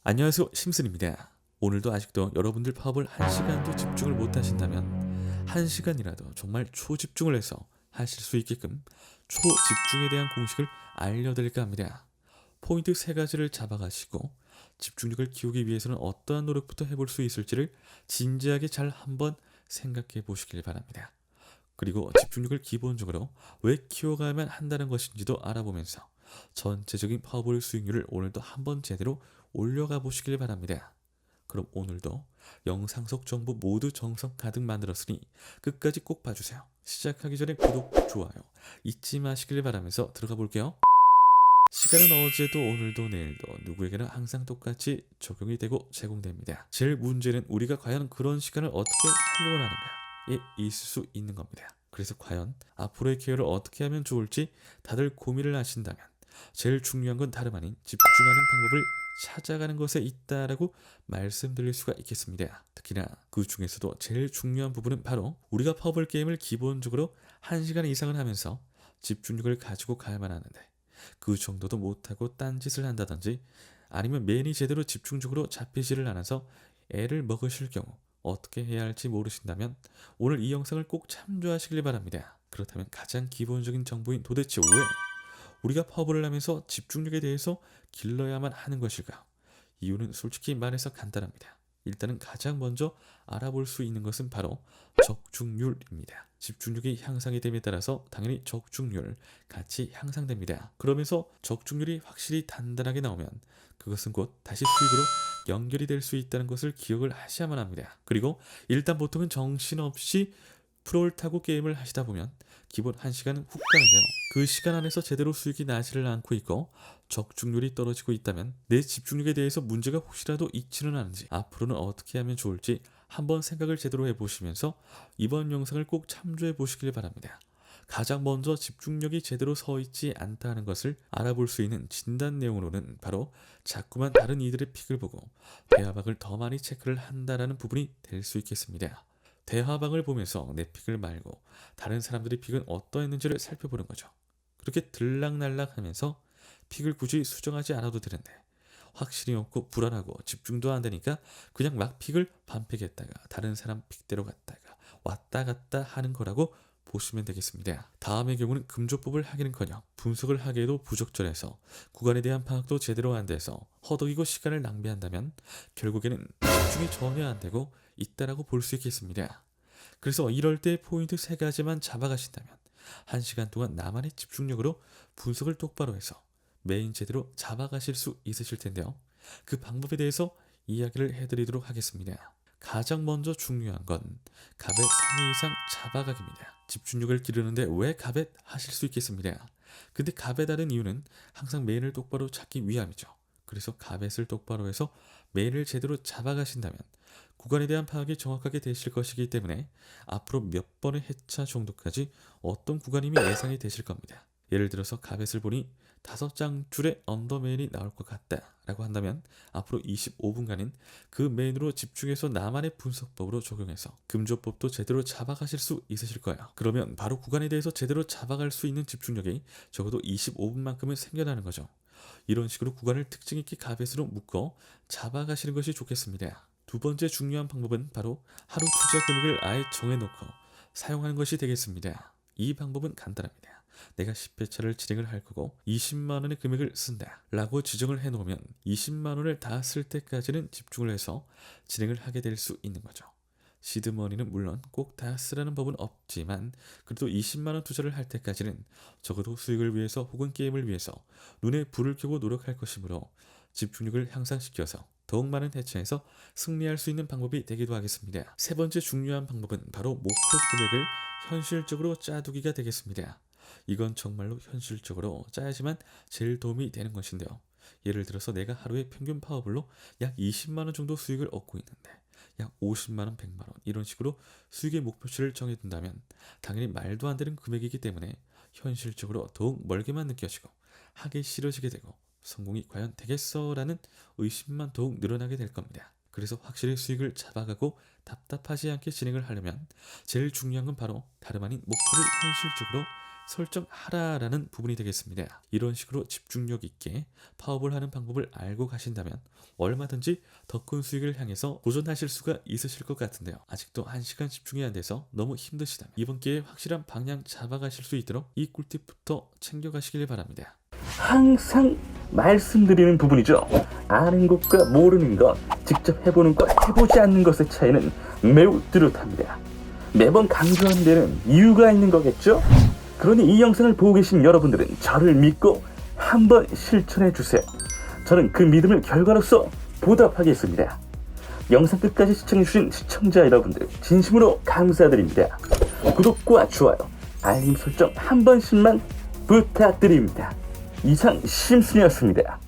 안녕하세요, 심슨입니다. 오늘도 아직도 여러분들 파업을 1시간도 집중을 못 하신다면 1시간이라도 정말 초집중을 해서 하실 수 있게끔 초집중에 대한 공식을 알려드릴까 합니다. 포인트 3가지를 잡아가시고 집중력을 키우기 위해서는 어떠한 노력부터 해볼 수 있을지를 진지하게 잘 한번 생각해 보시길 바랍니다. 그리고 집중력을 기본적으로 왜 키워가야만 한다는 것인지도 알아보면서 전체적인 파워볼 수익률을 오늘도 한번 제대로 올려가 보시길 바랍니다. 그럼 오늘도 영상 속 정보 모두 정성 가득 만들었으니 끝까지 꼭 봐주세요. 시작하기 전에 구독, 좋아요 잊지 마시길 바라면서 들어가 볼게요. 시간은 어제도 오늘도 내일도 누구에게나 항상 똑같이 적용이 되고 제공됩니다. 제일 문제는 우리가 과연 그런 시간을 어떻게 활용하는가에 있을 수 있는 겁니다. 그래서 과연 앞으로의 기회를 어떻게 하면 좋을지 다들 고민을 하신다면 제일 중요한 건 다름 아닌 집중하는 방법을 찾아가는 것에 있다라고 말씀드릴 수가 있겠습니다. 특히나 그 중에서도 제일 중요한 부분은 바로 우리가 퍼블 게임을 기본적으로 1시간 이상을 하면서 집중력을 가지고 가야만 하는데 그 정도도 못하고 딴짓을 한다든지 아니면 맨이 제대로 집중적으로 잡히지를 않아서 애를 먹으실 경우 어떻게 해야 할지 모르신다면 오늘 이 영상을 꼭 참조하시길 바랍니다. 그렇다면 가장 기본적인 정보인 도대체 왜 우리가 파업을 하면서 집중력에 대해서 길러야만 하는 것일까? 이유는 솔직히 말해서 간단합니다. 일단은 가장 먼저 알아볼 수 있는 것은 바로 적중률입니다. 집중력이 향상이 됨에 따라서 당연히 적중률 같이 향상됩니다. 그러면서 적중률이 확실히 단단하게 나오면 그것은 곧 다시 수익으로 연결이 될 수 있다는 것을 기억을 하셔야만 합니다. 그리고 일단 보통은 정신없이 프로를 타고 게임을 하시다 보면 기본 1시간은 훅 가는데요. 그 시간 안에서 제대로 수익이 나지를 않고 있고 적중률이 떨어지고 있다면 내 집중력에 대해서 문제가 혹시라도 있지는 않은지 앞으로는 어떻게 하면 좋을지 한번 생각을 제대로 해보시면서 이번 영상을 꼭 참조해 보시길 바랍니다. 가장 먼저 집중력이 제대로 서 있지 않다는 것을 알아볼 수 있는 진단 내용으로는 바로 자꾸만 다른 이들의 픽을 보고 대화박을 더 많이 체크를 한다라는 부분이 될 수 있겠습니다. 대화방을 보면서 내 픽을 말고 다른 사람들의 픽은 어떠했는지를 살펴보는 거죠. 그렇게 들락날락 하면서 픽을 굳이 수정하지 않아도 되는데 확실히 없고 불안하고 집중도 안 되니까 그냥 막 픽을 반픽했다가 다른 사람 픽대로 갔다가 왔다 갔다 하는 거라고 보시면 되겠습니다. 다음의 경우는 금조법을 하기는커녕 분석을 하기에도 부적절해서 구간에 대한 파악도 제대로 안 돼서 허덕이고 시간을 낭비한다면 결국에는 집중이 전혀 안 되고 있다라고 볼 수 있겠습니다. 그래서 이럴 때 포인트 3가지만 잡아가신다면 1시간 동안 나만의 집중력으로 분석을 똑바로 해서 메인 제대로 잡아가실 수 있으실 텐데요. 그 방법에 대해서 이야기를 해드리도록 하겠습니다. 가장 먼저 중요한 건 가벳 3회 이상 잡아가기입니다. 집중력을 기르는데 왜 가벳 하실 수 있겠습니다. 근데 가벳 하는 이유는 항상 메인을 똑바로 찾기 위함이죠. 그래서 가벳을 똑바로 해서 메인을 제대로 잡아가신다면 구간에 대한 파악이 정확하게 되실 것이기 때문에 앞으로 몇 번의 회차 정도까지 어떤 구간임이 예상이 되실 겁니다. 예를 들어서 가벳을 보니 5장줄의 언더메인이 나올 것 같다 라고 한다면 앞으로 25분간은 그 메인으로 집중해서 나만의 분석법으로 적용해서 금조법도 제대로 잡아가실 수 있으실 거예요. 그러면 바로 구간에 대해서 제대로 잡아갈 수 있는 집중력이 적어도 25분만큼은 생겨나는 거죠. 이런 식으로 구간을 특징 있게 가벳으로 묶어 잡아가시는 것이 좋겠습니다. 두 번째 중요한 방법은 바로 하루 투자 금액을 아예 정해놓고 사용하는 것이 되겠습니다. 이 방법은 간단합니다. 내가 10회차를 진행을 할 거고 20만원의 금액을 쓴다 라고 지정을 해놓으면 20만원을 다 쓸 때까지는 집중을 해서 진행을 하게 될 수 있는 거죠. 시드머니는 물론 꼭 다 쓰라는 법은 없지만 그래도 20만원 투자를 할 때까지는 적어도 수익을 위해서 혹은 게임을 위해서 눈에 불을 켜고 노력할 것이므로 집중력을 향상시켜서 더욱 많은 회차에서 승리할 수 있는 방법이 되기도 하겠습니다. 세 번째 중요한 방법은 바로 목표 금액을 현실적으로 짜두기가 되겠습니다. 이건 정말로 현실적으로 짜야지만 제일 도움이 되는 것인데요. 예를 들어서 내가 하루에 평균 파워블로 약 20만원 정도 수익을 얻고 있는데 약 50만원, 100만원 이런 식으로 수익의 목표치를 정해둔다면 당연히 말도 안 되는 금액이기 때문에 현실적으로 더욱 멀게만 느껴지고 하기 싫어지게 되고 성공이 과연 되겠어라는 의심만 더욱 늘어나게 될 겁니다. 그래서 확실히 수익을 잡아가고 답답하지 않게 진행을 하려면 제일 중요한 건 바로 다름 아닌 목표를 현실적으로 설정하라라는 부분이 되겠습니다. 이런 식으로 집중력 있게 파업을 하는 방법을 알고 가신다면 얼마든지 더 큰 수익을 향해서 도전하실 수가 있으실 것 같은데요. 아직도 1시간 집중이 안 돼서 너무 힘드시다면 이번 기회에 확실한 방향 잡아가실 수 있도록 이 꿀팁부터 챙겨가시길 바랍니다. 항상 말씀드리는 부분이죠. 아는 것과 모르는 것, 직접 해보는 것, 해보지 않는 것의 차이는 매우 뚜렷합니다. 매번 강조하는 데는 이유가 있는 거겠죠? 그러니 이 영상을 보고 계신 여러분들은 저를 믿고 한번 실천해 주세요. 저는 그 믿음을 결과로서 보답하겠습니다. 영상 끝까지 시청해주신 시청자 여러분들 진심으로 감사드립니다. 구독과 좋아요, 알림 설정 한 번씩만 부탁드립니다. 이상 심순이었습니다.